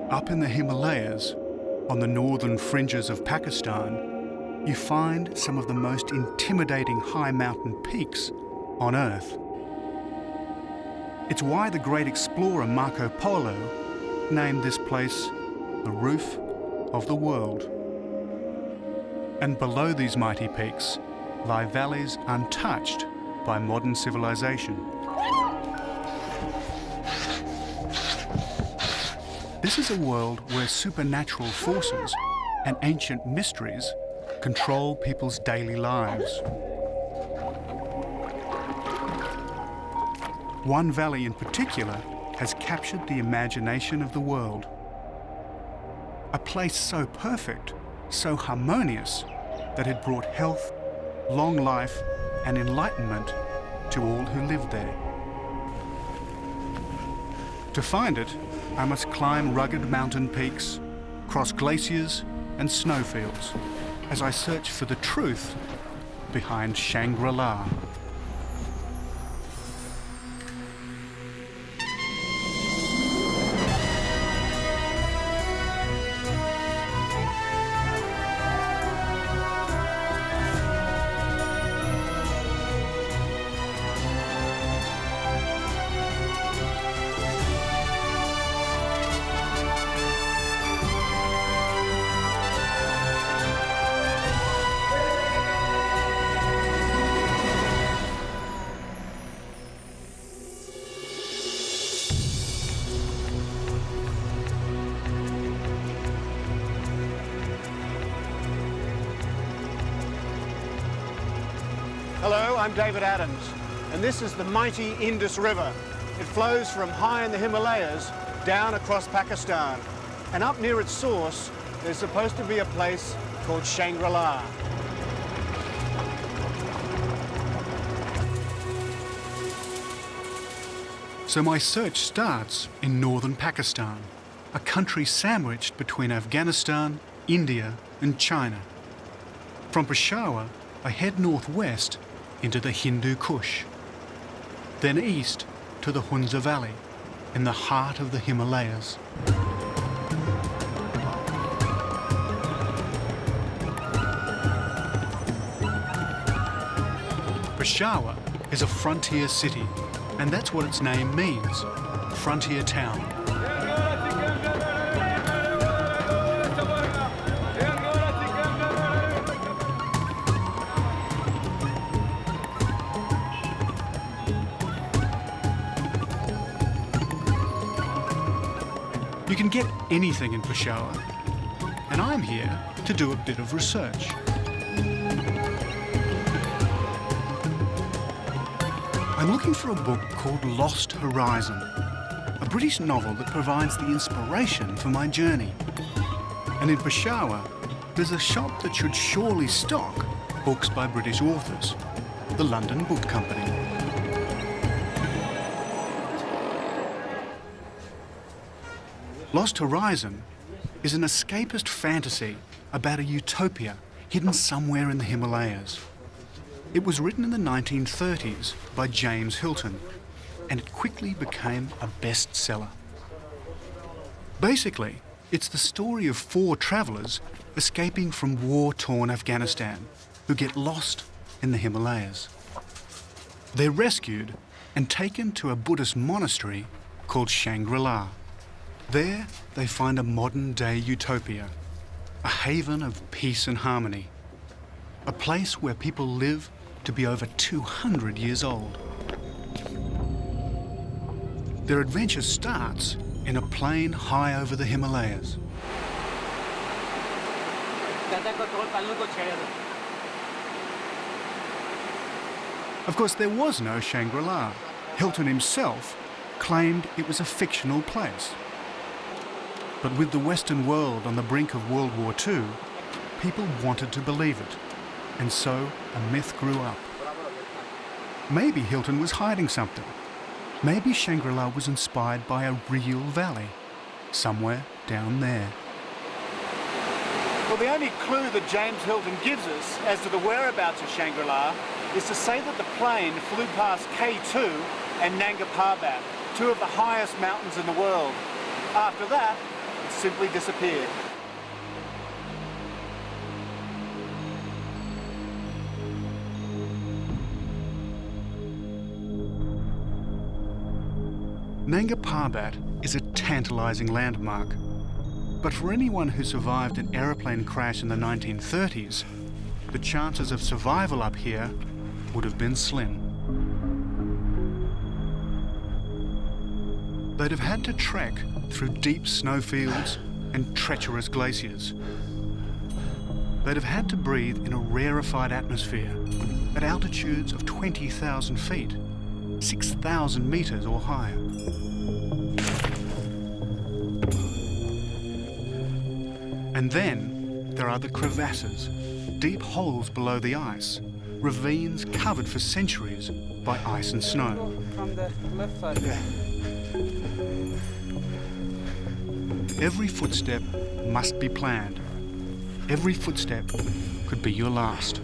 Up in the Himalayas, on the northern fringes of Pakistan, you find some of the most intimidating high mountain peaks on Earth. It's why the great explorer Marco Polo named this place the roof of the world. And below these mighty peaks lie valleys untouched by modern civilization. This is a world where supernatural forces and ancient mysteries control people's daily lives. One valley in particular has captured the imagination of the world. A place so perfect, so harmonious, that it brought health, long life, and enlightenment to all who lived there. To find it, I must climb rugged mountain peaks, cross glaciers and snowfields, as I search for the truth behind Shangri-La. Hello, I'm David Adams, and this is the mighty Indus River. It flows from high in the Himalayas down across Pakistan, and up near its source, there's supposed to be a place called Shangri-La. So my search starts in northern Pakistan, a country sandwiched between Afghanistan, India, and China. From Peshawar, I head northwest into the Hindu Kush, then east to the Hunza Valley, in the heart of the Himalayas. Peshawar is a frontier city, and that's what its name means, frontier town. You can get anything in Peshawar, and I'm here to do a bit of research. I'm looking for a book called Lost Horizon, a British novel that provides the inspiration for my journey. And in Peshawar, there's a shop that should surely stock books by British authors, the London Book Company. Lost Horizon is an escapist fantasy about a utopia hidden somewhere in the Himalayas. It was written in the 1930s by James Hilton, and it quickly became a bestseller. Basically, it's the story of 4 travellers escaping from war-torn Afghanistan who get lost in the Himalayas. They're rescued and taken to a Buddhist monastery called Shangri-La. There, they find a modern-day utopia, a haven of peace and harmony, a place where people live to be over 200 years old. Their adventure starts in a plain high over the Himalayas. Of course, there was no Shangri-La. Hilton himself claimed it was a fictional place. But with the Western world on the brink of World War II, people wanted to believe it, and so a myth grew up. Maybe Hilton was hiding something. Maybe Shangri-La was inspired by a real valley, somewhere down there. Well, the only clue that James Hilton gives us as to the whereabouts of Shangri-La is to say that the plane flew past K2 and Nanga Parbat, 2 of the highest mountains in the world. After that, It simply disappeared. Nanga Parbat is a tantalising landmark. But for anyone who survived an aeroplane crash in the 1930s, the chances of survival up here would have been slim. They'd have had to trek through deep snowfields and treacherous glaciers. They'd have had to breathe in a rarefied atmosphere at altitudes of 20,000 feet, 6,000 metres or higher. And then there are the crevasses, deep holes below the ice, ravines covered for centuries by ice and snow. From the left side. Yeah. Every footstep must be planned. Every footstep could be your last.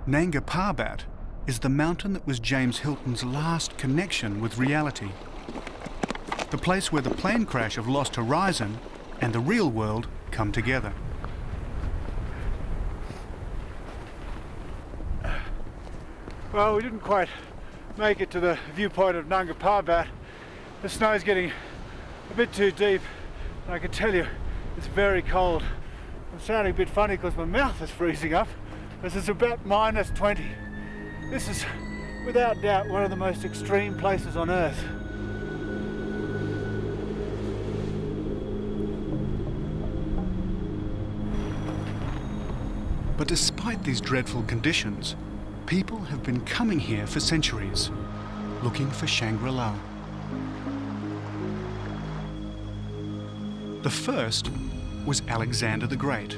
Nanga Parbat is the mountain that was James Hilton's last connection with reality. The place where the plane crash of Lost Horizon and the real world come together. Well, we didn't quite make it to the viewpoint of Nanga Parbat. The snow's getting a bit too deep, and I can tell you it's very cold. I'm sounding a bit funny because my mouth is freezing up. This is about minus 20. This is, without doubt, one of the most extreme places on Earth. But despite these dreadful conditions, people have been coming here for centuries, looking for Shangri-La. The first was Alexander the Great.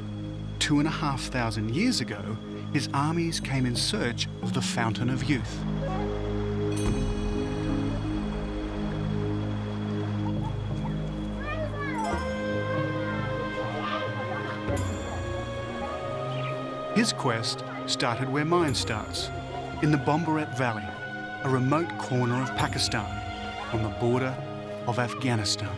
2,500 years ago, his armies came in search of the Fountain of Youth. His quest started where mine starts, in the Bombaret Valley, a remote corner of Pakistan, on the border of Afghanistan.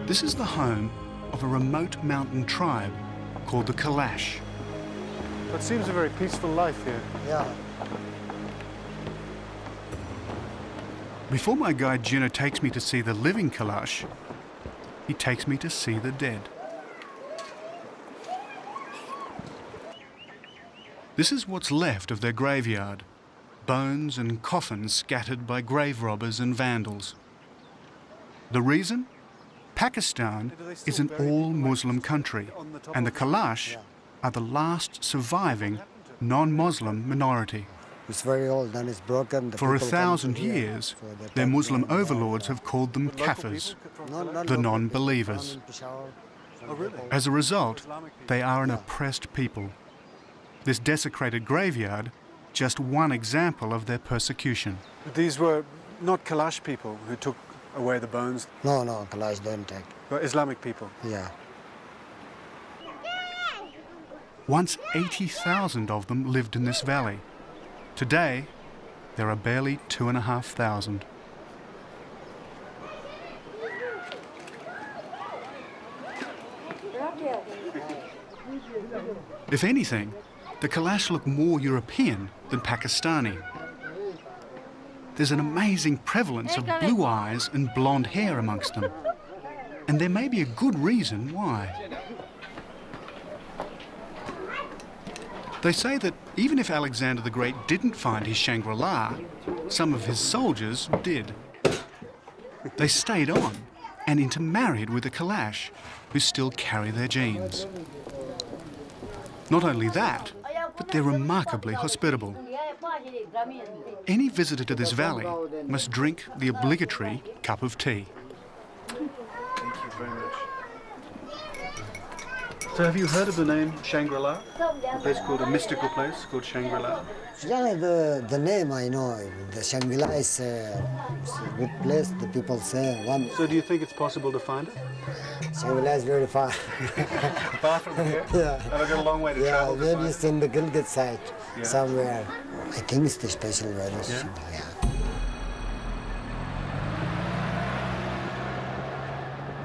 This is the home of a remote mountain tribe called the Kalash. It seems a very peaceful life here. Yeah. Before my guide Jinnah takes me to see the living Kalash, he takes me to see the dead. This is what's left of their graveyard, bones and coffins scattered by grave robbers and vandals. The reason? Pakistan is an all-Muslim country, and the Kalash are the last surviving non-Muslim minority. It's very old and it's broken. For 1,000 years, their Muslim overlords have called them Kafirs, the non-believers. Oh, really? As a result, they are an oppressed people. This desecrated graveyard, just one example of their persecution. These were not Kalash people who took away the bones, No, Kalash don't take. but Islamic people. Yeah. Once 80,000 of them lived in this valley. Today, there are barely 2,500. If anything, the Kalash look more European than Pakistani. There's an amazing prevalence of blue eyes and blonde hair amongst them. And there may be a good reason why. They say that even if Alexander the Great didn't find his Shangri-La, some of his soldiers did. They stayed on and intermarried with the Kalash, who still carry their genes. Not only that, but they're remarkably hospitable. Any visitor to this valley must drink the obligatory cup of tea. Thank you very much. So have you heard of the name Shangri-La? A place called a mystical place called Shangri-La? Yeah, the name I know. The Shangri-La is it's a good place. The people say one. So do you think it's possible to find it? Shangri-La is very far. Far from here? Yeah. And I've got a long way to Yeah, travel to maybe find it's in the Gilgit side Yeah. somewhere. I think it's the special weather. Yeah? Yeah.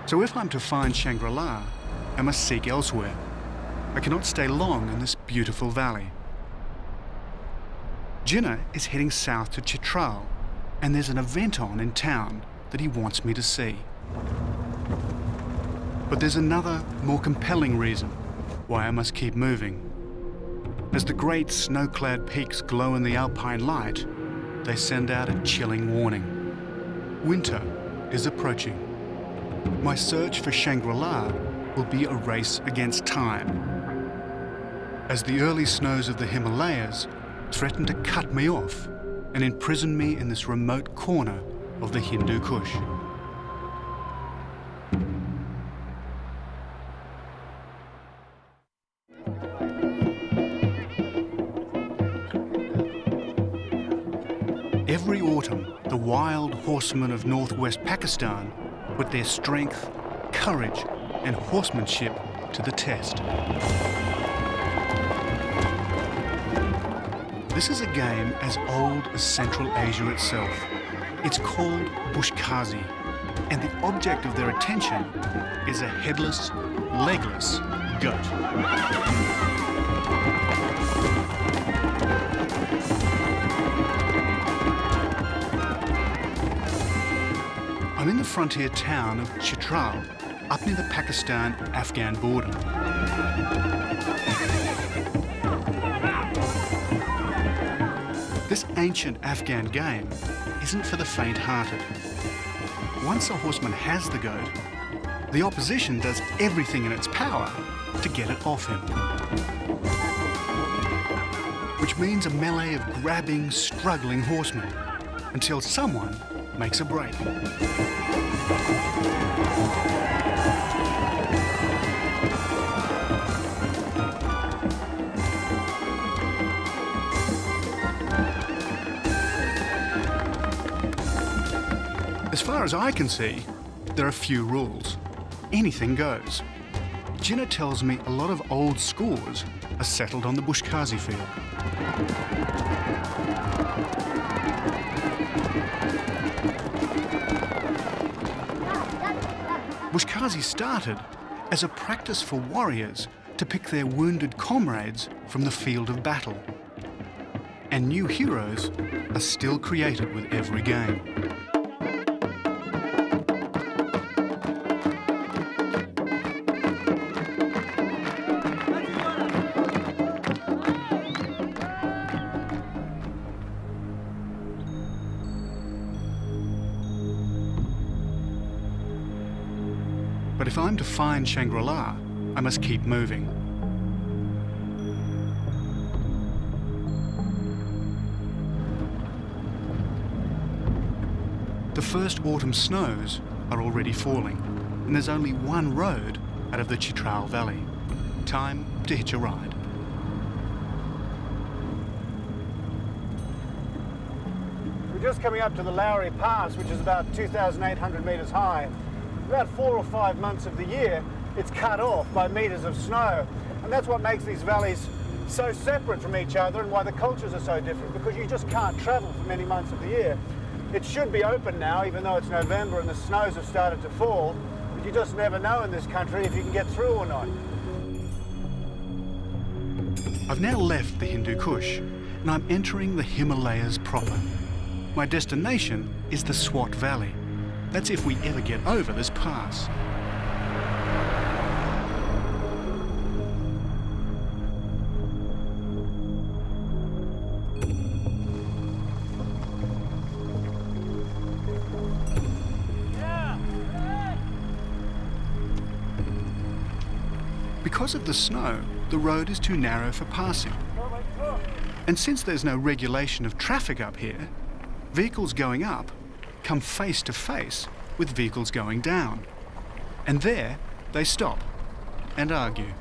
So if I'm to find Shangri-La, I must seek elsewhere. I cannot stay long in this beautiful valley. Jinnah is heading south to Chitral, and there's an event on in town that he wants me to see. But there's another, more compelling reason why I must keep moving. As the great snow-clad peaks glow in the alpine light, they send out a chilling warning. Winter is approaching. My search for Shangri-La will be a race against time, as the early snows of the Himalayas threaten to cut me off and imprison me in this remote corner of the Hindu Kush. Every autumn, the wild horsemen of northwest Pakistan put their strength, courage, and horsemanship to the test. This is a game as old as Central Asia itself. It's called Bushkazi, and the object of their attention is a headless, legless goat. I'm in the frontier town of Chitral, up near the Pakistan-Afghan border. This ancient Afghan game isn't for the faint-hearted. Once a horseman has the goat, the opposition does everything in its power to get it off him. Which means a melee of grabbing, struggling horsemen, until someone makes a break. As far as I can see, there are few rules. Anything goes. Jinnah tells me a lot of old scores are settled on the Bushkazi field. Bushkazi started as a practice for warriors to pick their wounded comrades from the field of battle. And new heroes are still created with every game. But if I'm to find Shangri-La, I must keep moving. The first autumn snows are already falling, and there's only one road out of the Chitral Valley. Time to hitch a ride. We're just coming up to the Lowry Pass, which is about 2,800 metres high. About 4 or 5 months of the year, it's cut off by metres of snow. And that's what makes these valleys so separate from each other and why the cultures are so different, because you just can't travel for many months of the year. It should be open now, even though it's November and the snows have started to fall, but you just never know in this country if you can get through or not. I've now left the Hindu Kush, and I'm entering the Himalayas proper. My destination is the Swat Valley. That's if we ever get over this pass. Because of the snow, the road is too narrow for passing. And since there's no regulation of traffic up here, vehicles going up come face to face with vehicles going down. And there they stop and argue.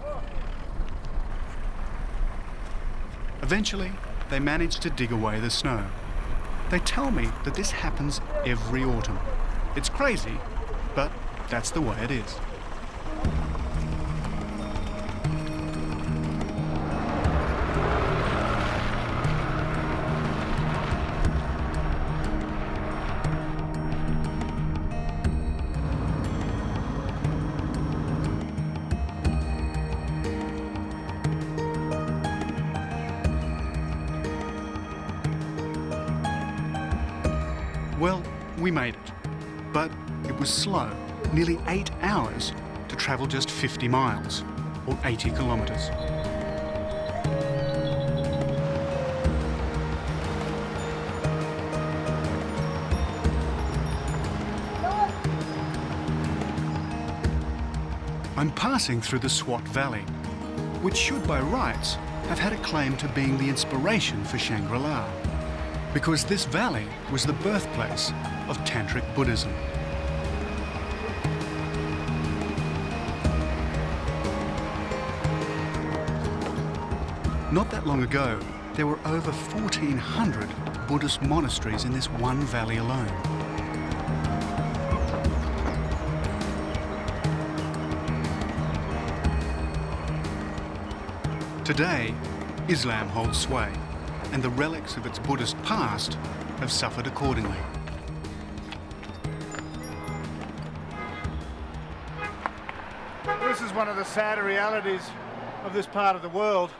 Eventually, they manage to dig away the snow. They tell me that this happens every autumn. It's crazy, but that's the way it is. Well, we made it, but it was slow, nearly 8 hours to travel just 50 miles, or 80 kilometres. I'm passing through the Swat Valley, which should by rights have had a claim to being the inspiration for Shangri-La, because this valley was the birthplace of Tantric Buddhism. Not that long ago, there were over 1,400 Buddhist monasteries in this one valley alone. Today, Islam holds sway, and the relics of its Buddhist past have suffered accordingly. This is one of the sadder realities of this part of the world.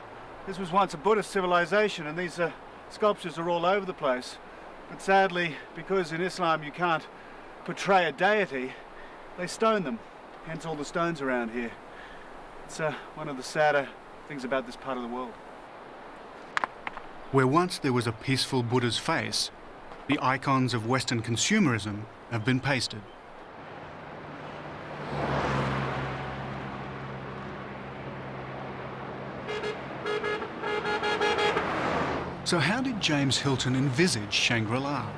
This was once a Buddhist civilization, and these sculptures are all over the place. But sadly, because in Islam you can't portray a deity, they stone them, hence all the stones around here. It's one of the sadder things about this part of the world. Where once there was a peaceful Buddha's face, the icons of Western consumerism have been pasted. So how did James Hilton envisage Shangri-La?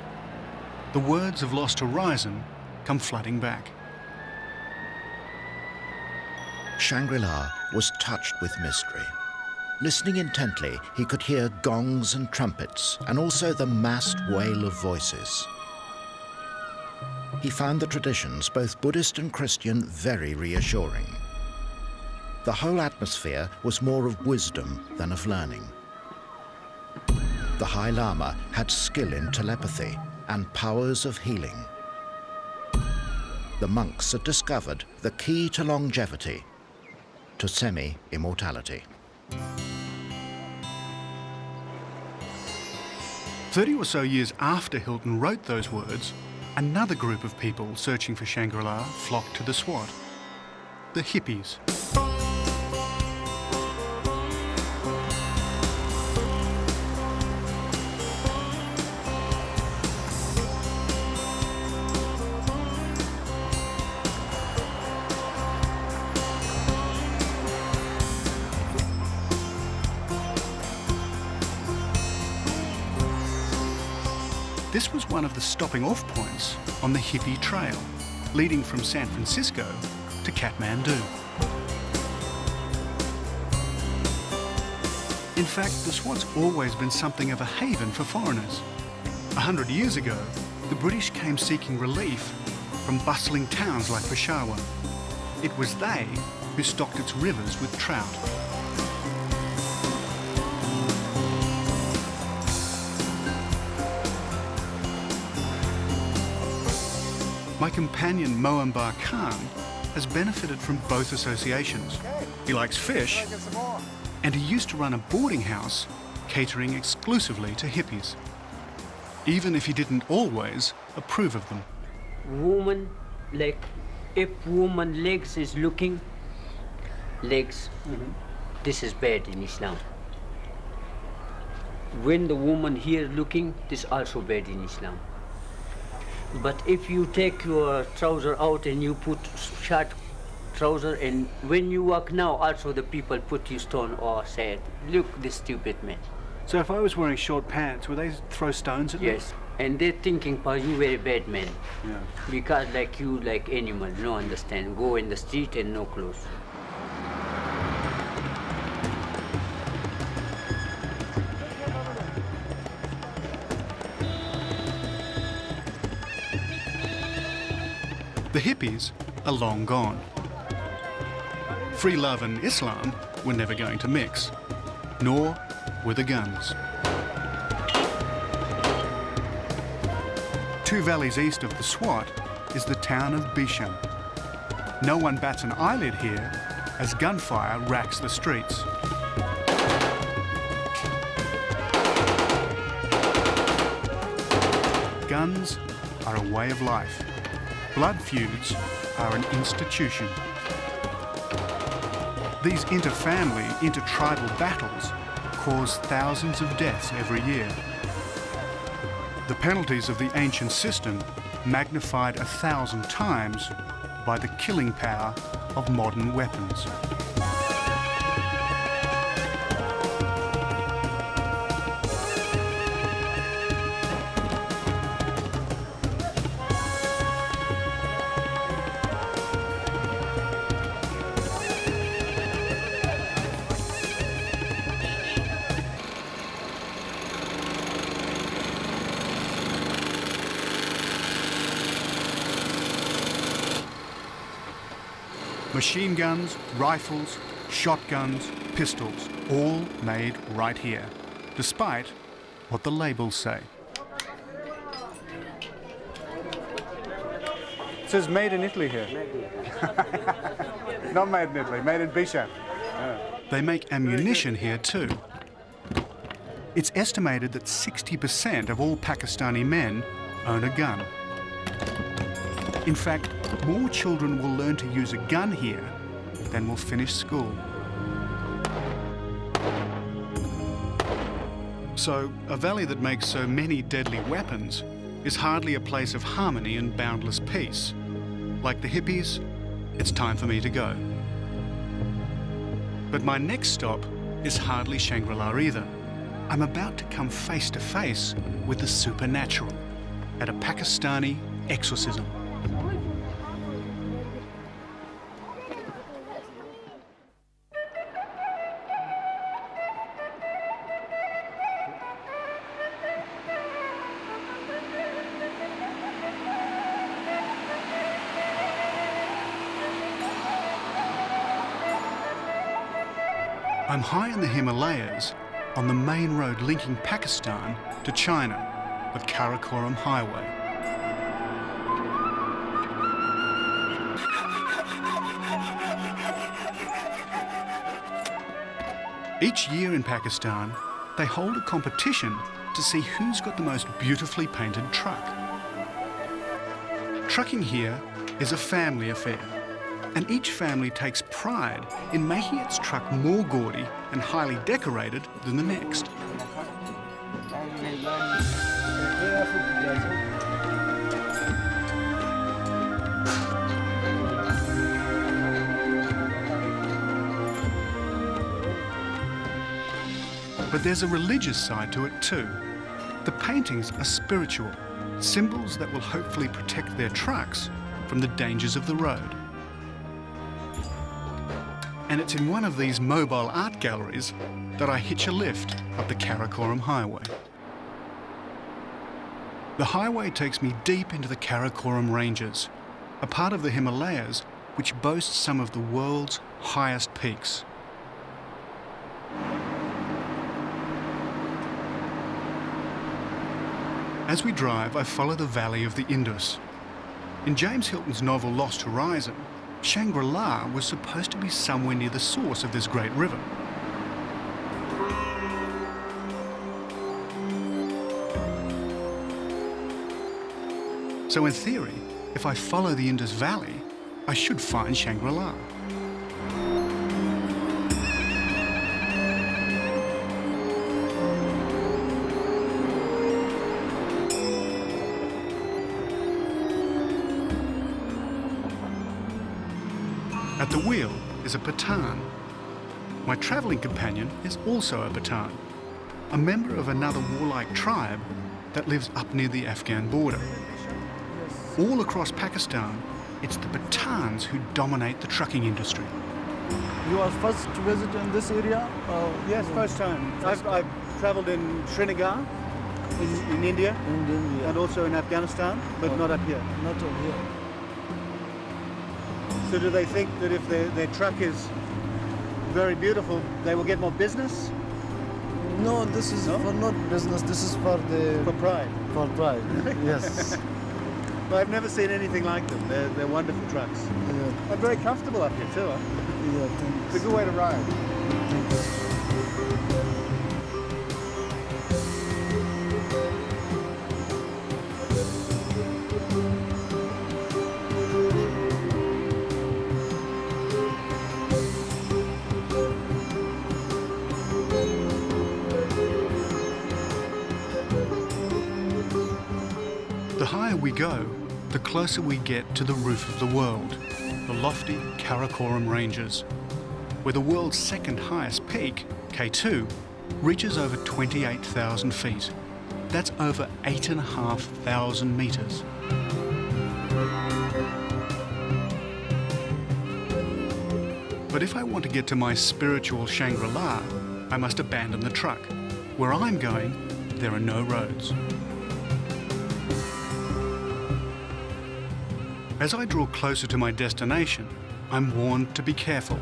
The words of Lost Horizon come flooding back. Shangri-La was touched with mystery. Listening intently, he could hear gongs and trumpets, and also the massed wail of voices. He found the traditions, both Buddhist and Christian, very reassuring. The whole atmosphere was more of wisdom than of learning. The High Lama had skill in telepathy and powers of healing. The monks had discovered the key to longevity, to semi-immortality. 30 or so years after Hilton wrote those words, another group of people searching for Shangri-La flocked to the Swat, the hippies. This was one of the stopping off points on the hippie trail, leading from San Francisco to Kathmandu. In fact, the Swat's always been something of a haven for foreigners. 100 years ago, the British came seeking relief from bustling towns like Peshawar. It was they who stocked its rivers with trout. My companion Moambar Khan has benefited from both associations. He likes fish, and he used to run a boarding house catering exclusively to hippies, even if he didn't always approve of them. Woman, like, if woman legs is looking, legs, this is bad in Islam. When the woman here looking, this also bad in Islam. But if you take your trouser out and you put short trouser, and when you walk now, also the people put you stone or say, look, this stupid man. So if I was wearing short pants, would they throw stones at me? Yes. And they're thinking, "Pa, you very bad man." Yeah. Because like you, like animal, no understand. Go in the street and no clothes. The hippies are long gone. Free love and Islam were never going to mix, nor were the guns. 2 valleys east of the Swat is the town of Bishan. No one bats an eyelid here as gunfire racks the streets. Guns are a way of life. Blood feuds are an institution. These inter-family, inter-tribal battles cause thousands of deaths every year. The penalties of the ancient system magnified 1,000 times by the killing power of modern weapons. Machine guns, rifles, shotguns, pistols, all made right here, despite what the labels say. It says made in Italy here. Not made in Italy, made in Bishan. They make ammunition here too. It's estimated that 60% of all Pakistani men own a gun. In fact, more children will learn to use a gun here than will finish school. So, a valley that makes so many deadly weapons is hardly a place of harmony and boundless peace. Like the hippies, it's time for me to go. But my next stop is hardly Shangri-La either. I'm about to come face to face with the supernatural at a Pakistani exorcism. I'm high in the Himalayas on the main road linking Pakistan to China, the Karakoram Highway. Each year in Pakistan, they hold a competition to see who's got the most beautifully painted truck. Trucking here is a family affair, and each family takes pride in making its truck more gaudy and highly decorated than the next. But there's a religious side to it too. The paintings are spiritual, symbols that will hopefully protect their trucks from the dangers of the road. And it's in one of these mobile art galleries that I hitch a lift up the Karakoram Highway. The highway takes me deep into the Karakoram Ranges, a part of the Himalayas which boasts some of the world's highest peaks. As we drive, I follow the valley of the Indus. In James Hilton's novel Lost Horizon, Shangri-La was supposed to be somewhere near the source of this great river. So in theory, if I follow the Indus Valley, I should find Shangri-La. At the wheel is a Pathan. My travelling companion is also a Pathan. a member of another warlike tribe that lives up near the Afghan border. All across Pakistan, it's the Pathans who dominate the trucking industry. You are first to visit in this area? Yes, first time. I've travelled in Srinagar, in India, and also in Afghanistan, but not up here. Not here. So do they think that if their truck is very beautiful, they will get more business? No, this is for not business. This is for For pride. for pride. Yes. Well, I've never seen anything like them. They're wonderful trucks. Yeah, And very comfortable up here too. Huh? yeah, thanks. It's a good way to ride. The higher we go, the closer we get to the roof of the world, the lofty Karakoram Ranges, where the world's second highest peak, K2, reaches over 28,000 feet. That's over 8,500 metres. But if I want to get to my spiritual Shangri-La, I must abandon the truck. Where I'm going, there are no roads. As I draw closer to my destination, I'm warned to be careful.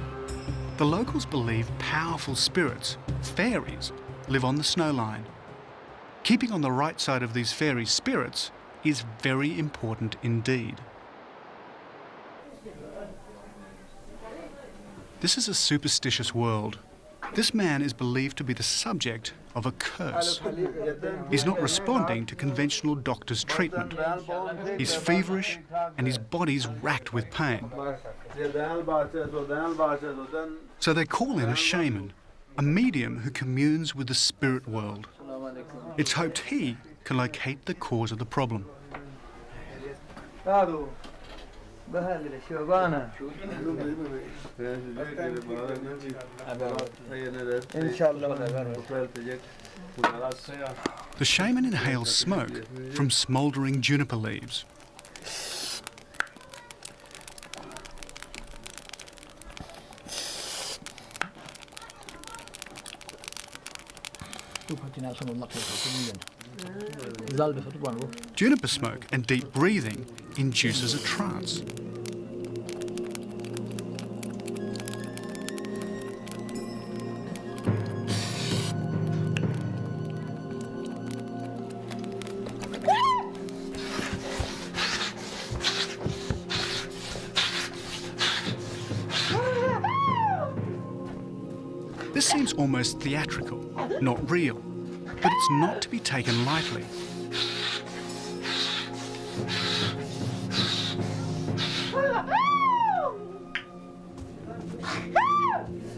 The locals believe powerful spirits, fairies, live on the snow line. Keeping on the right side of these fairy spirits is very important indeed. This is a superstitious world. This man is believed to be the subject of a curse. He's not responding to conventional doctor's treatment. He's feverish and his body's racked with pain. So they call in a shaman, a medium who communes with the spirit world. It's hoped he can locate the cause of the problem. The shaman inhales smoke from smouldering juniper leaves. Juniper smoke and deep breathing induces a trance. This seems almost theatrical, not real, but it's not to be taken lightly.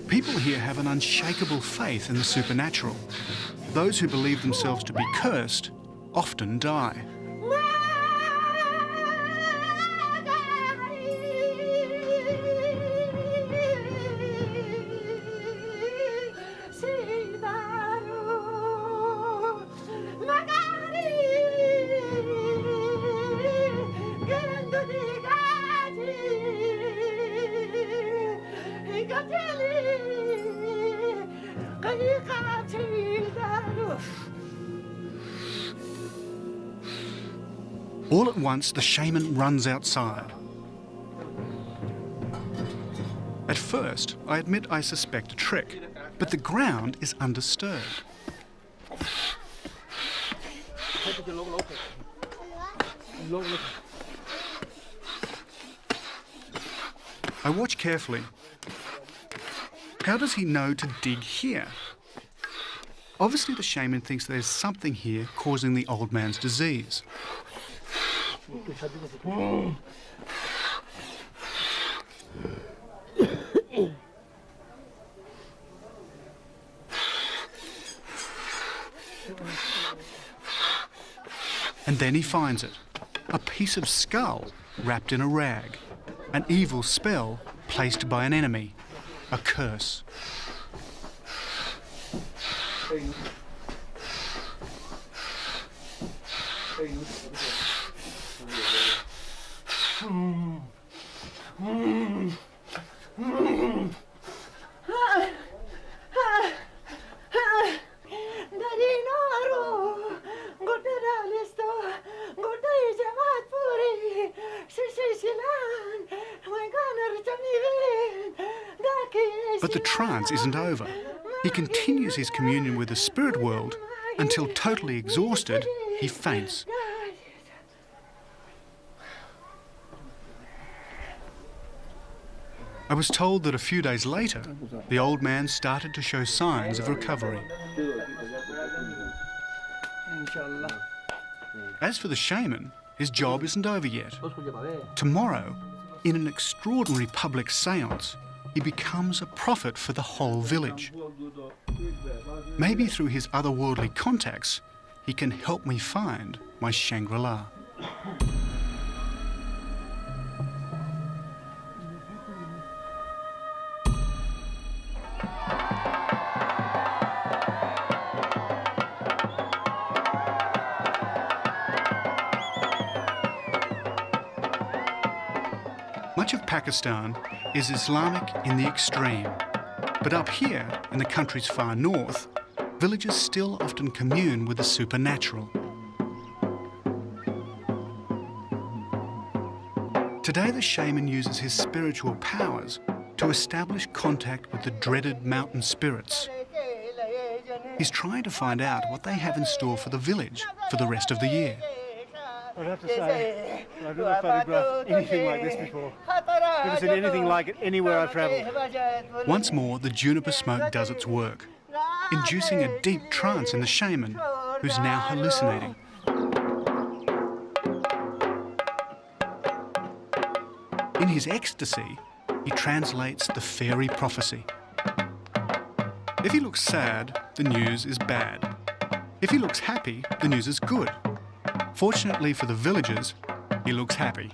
People here have an unshakable faith in the supernatural. Those who believe themselves to be cursed often die. All at once, the shaman runs outside. At first, I admit I suspect a trick, but the ground is undisturbed. I watch carefully. How does he know to dig here? Obviously, the shaman thinks there's something here causing the old man's disease. And then he finds it. A piece of skull wrapped in a rag. An evil spell placed by an enemy. A curse. But the trance isn't over. He continues his communion with the spirit world until, totally exhausted, he faints. I was told that a few days later, the old man started to show signs of recovery. As for the shaman, his job isn't over yet. Tomorrow, in an extraordinary public séance, he becomes a prophet for the whole village. Maybe through his otherworldly contacts, he can help me find my Shangri-La. Much of Pakistan is Islamic in the extreme, but up here, in the country's far north, villagers still often commune with the supernatural. Today the shaman uses his spiritual powers to establish contact with the dreaded mountain spirits. He's trying to find out what they have in store for the village for the rest of the year. I'd have to say, I've never photographed anything like this before. Never seen anything like it anywhere I've travelled. Once more, the juniper smoke does its work, inducing a deep trance in the shaman, who's now hallucinating. In his ecstasy, he translates the fairy prophecy. If he looks sad, the news is bad. If he looks happy, the news is good. Fortunately for the villagers, he looks happy.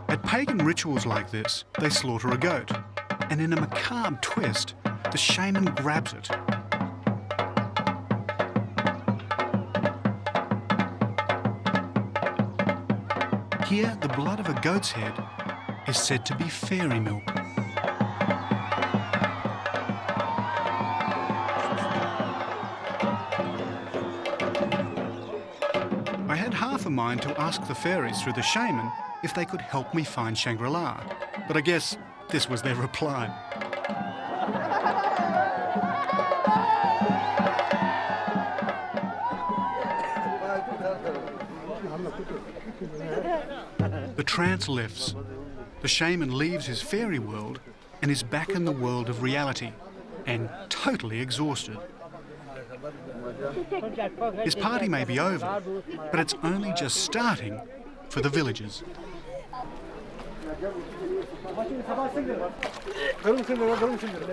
At pagan rituals like this, they slaughter a goat, and in a macabre twist, the shaman grabs it. Here, the blood of a goat's head is said to be fairy milk. I had half a mind to ask the fairies through the shaman if they could help me find Shangri-La, but I guess this was their reply. The trance lifts. The shaman leaves his fairy world and is back in the world of reality, and totally exhausted. His party may be over, but it's only just starting for the villagers.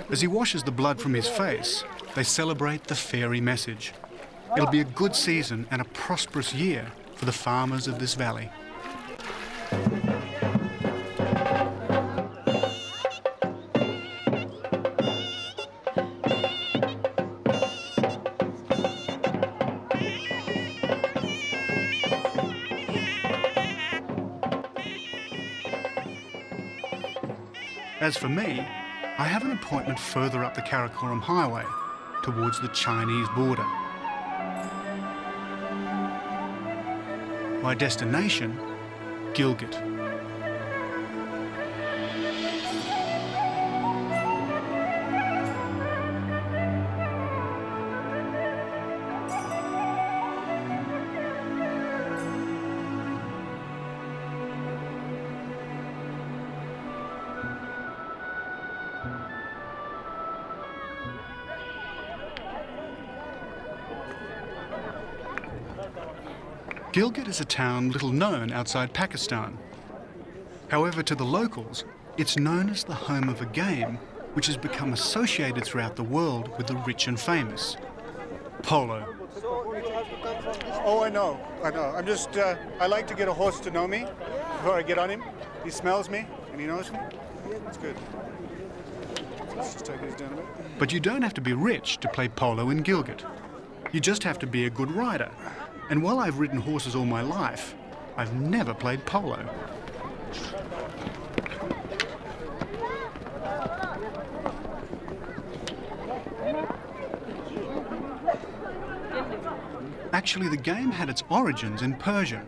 As he washes the blood from his face, they celebrate the fairy message. It'll be a good season and a prosperous year for the farmers of this valley. As for me, I have an appointment further up the Karakoram Highway, towards the Chinese border. My destination, Gilgit. Gilgit is a town little known outside Pakistan. However, to the locals, it's known as the home of a game which has become associated throughout the world with the rich and famous. Polo. Oh, I know. I'm just, I like to get a horse to know me before I get on him. He smells me and he knows me. It's good. Let's just take these down a bit. But you don't have to be rich to play polo in Gilgit. You just have to be a good rider. And while I've ridden horses all my life, I've never played polo. Actually, the game had its origins in Persia,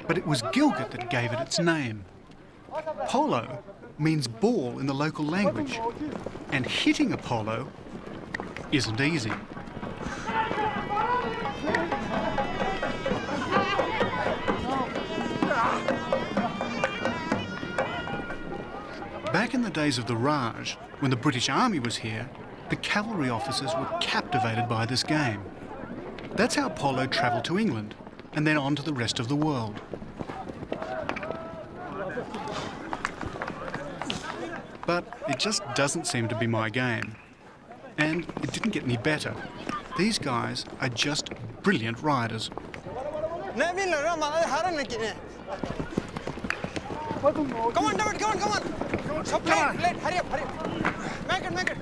but it was Gilgit that gave it its name. Polo means ball in the local language, and hitting a polo isn't easy. Back in the days of the Raj, when the British Army was here, the cavalry officers were captivated by this game. That's how polo travelled to England, and then on to the rest of the world. But it just doesn't seem to be my game. And it didn't get any better. These guys are just brilliant riders. Come on, David, come on. Stop playing, hurry up. Make it.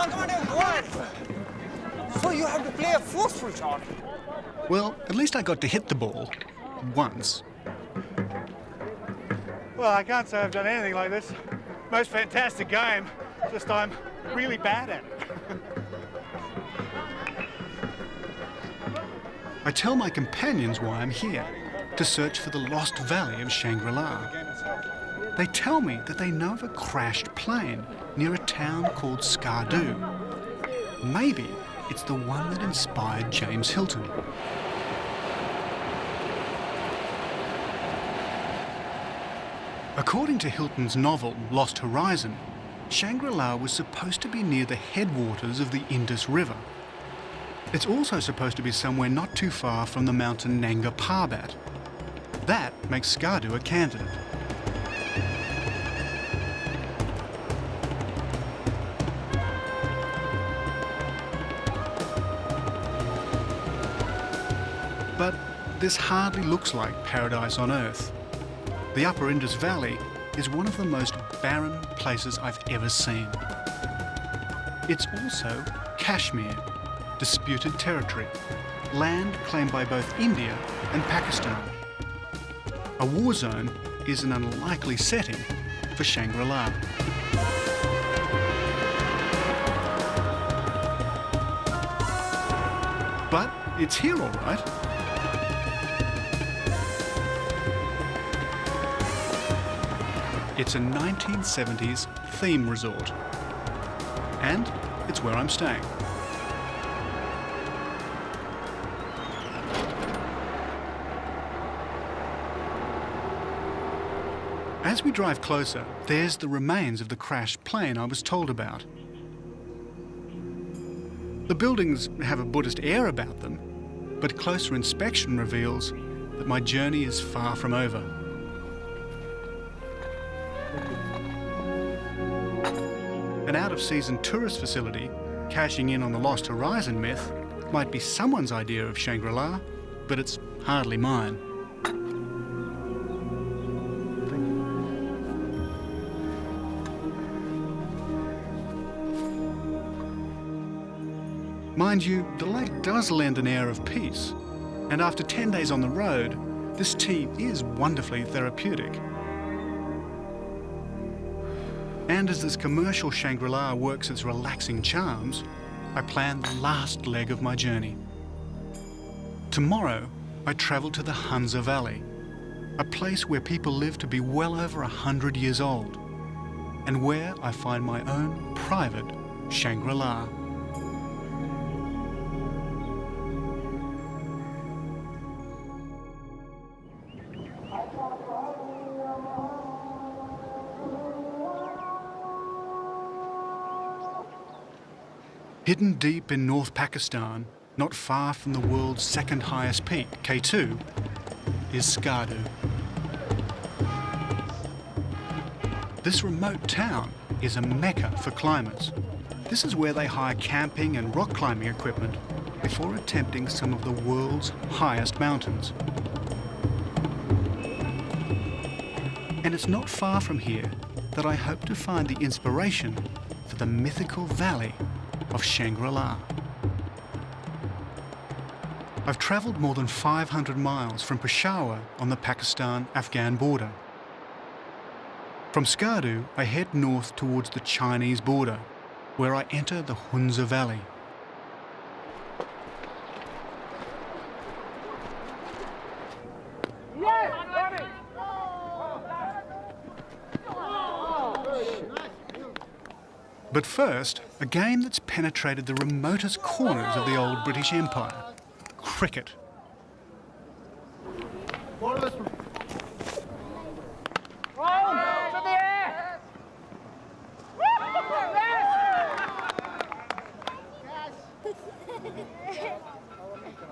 Come on, David, go on. So you have to play a forceful shot. Well, at least I got to hit the ball once. Well, I can't say I've done anything like this. Most fantastic game, just I'm really bad at it. I tell my companions why I'm here, to search for the lost valley of Shangri-La. They tell me that they know of a crashed plane near a town called Skardu. Maybe it's the one that inspired James Hilton. According to Hilton's novel Lost Horizon, Shangri-La was supposed to be near the headwaters of the Indus River. It's also supposed to be somewhere not too far from the mountain Nanga Parbat. That makes Skardu a candidate. But this hardly looks like paradise on Earth. The Upper Indus Valley is one of the most barren places I've ever seen. It's also Kashmir, disputed territory, land claimed by both India and Pakistan. A war zone is an unlikely setting for Shangri-La. But it's here all right. It's a 1970s theme resort. And it's where I'm staying. As we drive closer, there's the remains of the crashed plane I was told about. The buildings have a Buddhist air about them, but closer inspection reveals that my journey is far from over. An out-of-season tourist facility, cashing in on the Lost Horizon myth, might be someone's idea of Shangri-La, but it's hardly mine. Mind you, the lake does lend an air of peace, and after 10 days on the road, this tea is wonderfully therapeutic. And as this commercial Shangri-La works its relaxing charms, I plan the last leg of my journey. Tomorrow, I travel to the Hunza Valley, a place where people live to be well over 100 years old, and where I find my own private Shangri-La. Hidden deep in North Pakistan, not far from the world's second highest peak, K2, is Skardu. This remote town is a mecca for climbers. This is where they hire camping and rock climbing equipment before attempting some of the world's highest mountains. And it's not far from here that I hope to find the inspiration for the mythical valley of Shangri-La. I've travelled more than 500 miles from Peshawar on the Pakistan-Afghan border. From Skardu, I head north towards the Chinese border, where I enter the Hunza Valley. But first, a game that's penetrated the remotest corners of the old British Empire: cricket.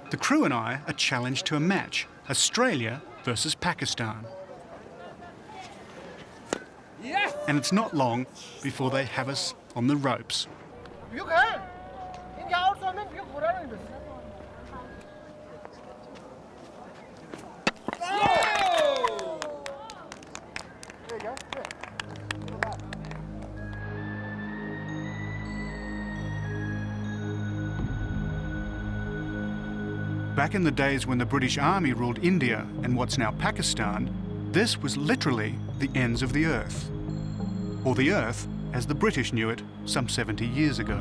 The crew and I are challenged to a match: Australia versus Pakistan. And it's not long before they have us on the ropes. Back in the days when the British Army ruled India and what's now Pakistan, this was literally the ends of the earth. Or the earth as the British knew it some 70 years ago.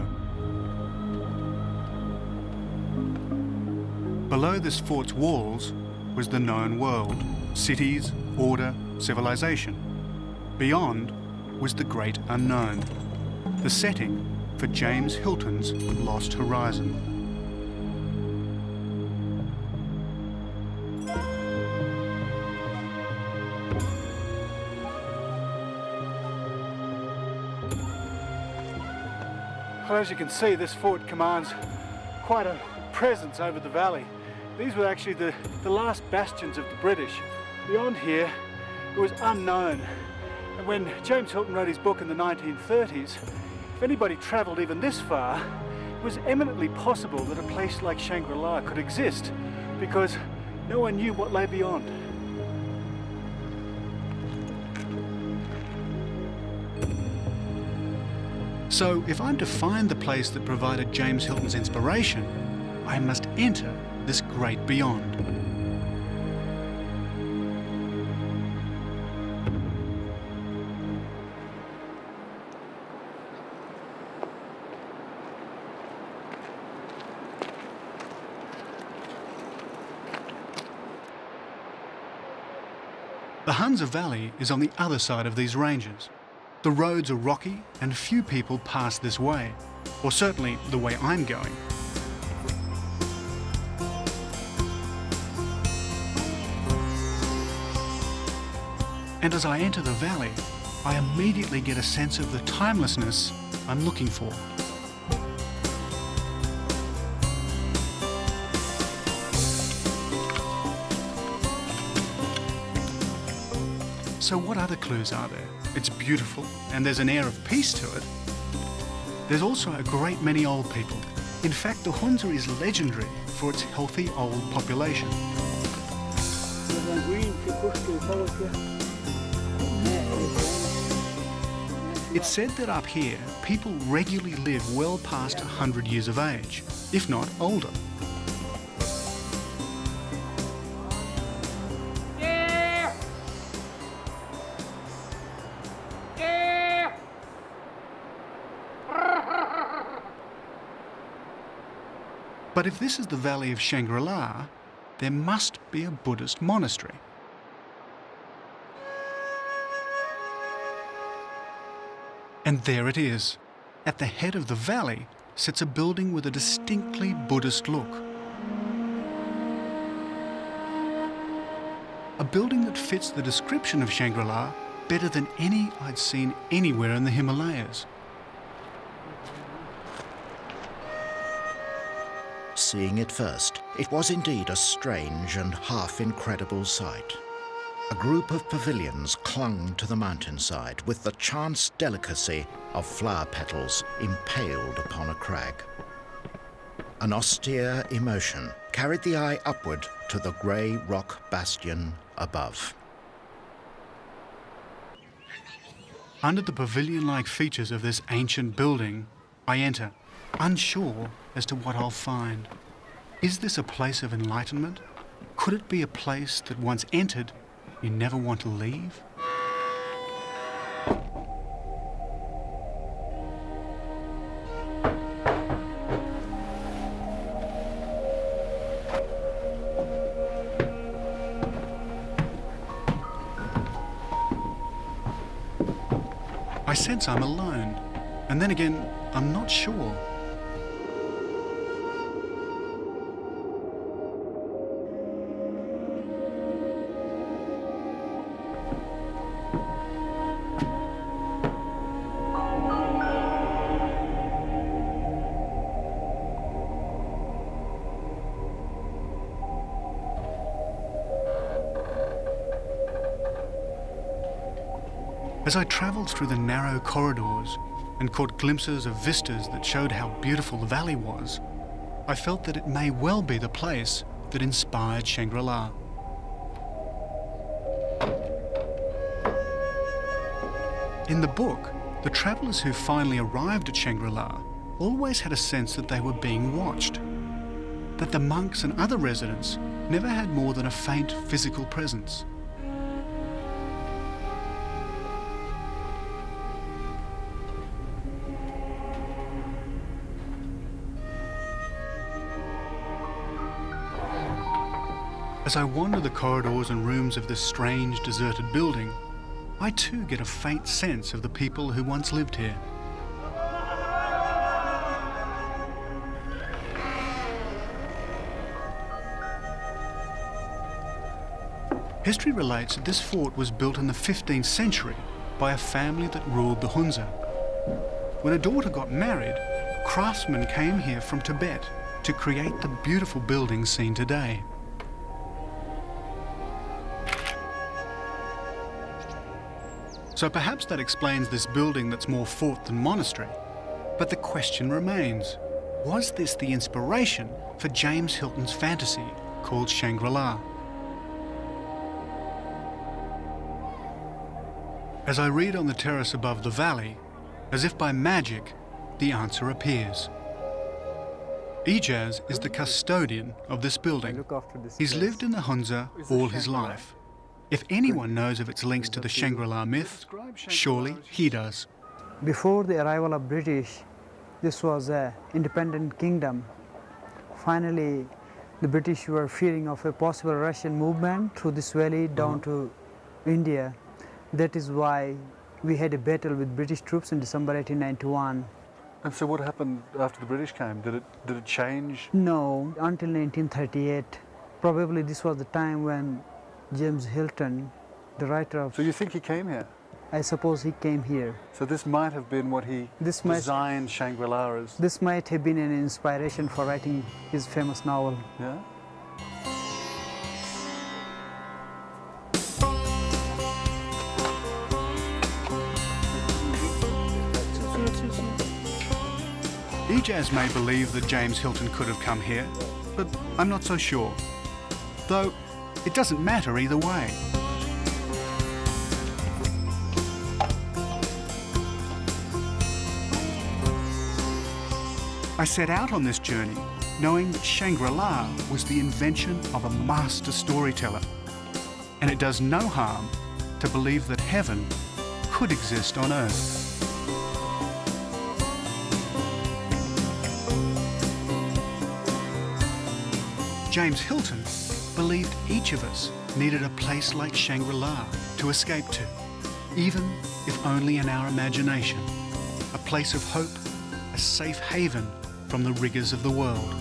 Below this fort's walls was the known world: cities, order, civilization. Beyond was the great unknown, the setting for James Hilton's Lost Horizon. Well, as you can see, this fort commands quite a presence over the valley. These were actually the last bastions of the British. Beyond here, it was unknown. And when James Hilton wrote his book in the 1930s, if anybody travelled even this far, it was eminently possible that a place like Shangri-La could exist, because no one knew what lay beyond. So if I'm to find the place that provided James Hilton's inspiration, I must enter this great beyond. The Hunza Valley is on the other side of these ranges. The roads are rocky and few people pass this way, or certainly the way I'm going. And as I enter the valley, I immediately get a sense of the timelessness I'm looking for. So what other clues are there? It's beautiful and there's an air of peace to it. There's also a great many old people. In fact, the Hunza is legendary for its healthy old population. It's said that up here, people regularly live well past 100 years of age, if not older. But if this is the Valley of Shangri-La, there must be a Buddhist monastery. And there it is. At the head of the valley sits a building with a distinctly Buddhist look. A building that fits the description of Shangri-La better than any I'd seen anywhere in the Himalayas. Seeing it first, it was indeed a strange and half-incredible sight. A group of pavilions clung to the mountainside with the chance delicacy of flower petals impaled upon a crag. An austere emotion carried the eye upward to the grey rock bastion above. Under the pavilion-like features of this ancient building, I enter, unsure as to what I'll find. Is this a place of enlightenment? Could it be a place that once entered, you never want to leave? I sense I'm alone, and then again, I'm not sure. As I travelled through the narrow corridors and caught glimpses of vistas that showed how beautiful the valley was, I felt that it may well be the place that inspired Shangri-La. In the book, the travellers who finally arrived at Shangri-La always had a sense that they were being watched, that the monks and other residents never had more than a faint physical presence. As I wander the corridors and rooms of this strange, deserted building, I too get a faint sense of the people who once lived here. History relates that this fort was built in the 15th century by a family that ruled the Hunza. When a daughter got married, craftsmen came here from Tibet to create the beautiful buildings seen today. So perhaps that explains this building that's more fort than monastery. But the question remains, was this the inspiration for James Hilton's fantasy called Shangri-La? As I read on the terrace above the valley, as if by magic, the answer appears. Ijaz is the custodian of this building. He's lived in the Hunza all his life. If anyone knows of its links to the Shangri-La myth, surely he does. Before the arrival of British, this was an independent kingdom. Finally, the British were fearing of a possible Russian movement through this valley down to India. That is why we had a battle with British troops in December 1891. And so what happened after the British came? Did it change? No, until 1938. Probably this was the time when James Hilton, the writer of... So you think he came here? I suppose he came here. So this might have been what he designed Shangri-La as? This might have been an inspiration for writing his famous novel. Yeah? Ijaz may believe that James Hilton could have come here, but I'm not so sure. Though, it doesn't matter either way. I set out on this journey knowing that Shangri-La was the invention of a master storyteller, and it does no harm to believe that heaven could exist on earth. James Hilton believed each of us needed a place like Shangri-La to escape to, even if only in our imagination, a place of hope, a safe haven from the rigours of the world.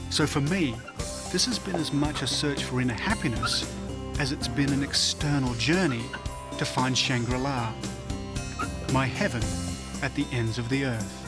So for me, this has been as much a search for inner happiness as it's been an external journey to find Shangri-La, my heaven at the ends of the earth.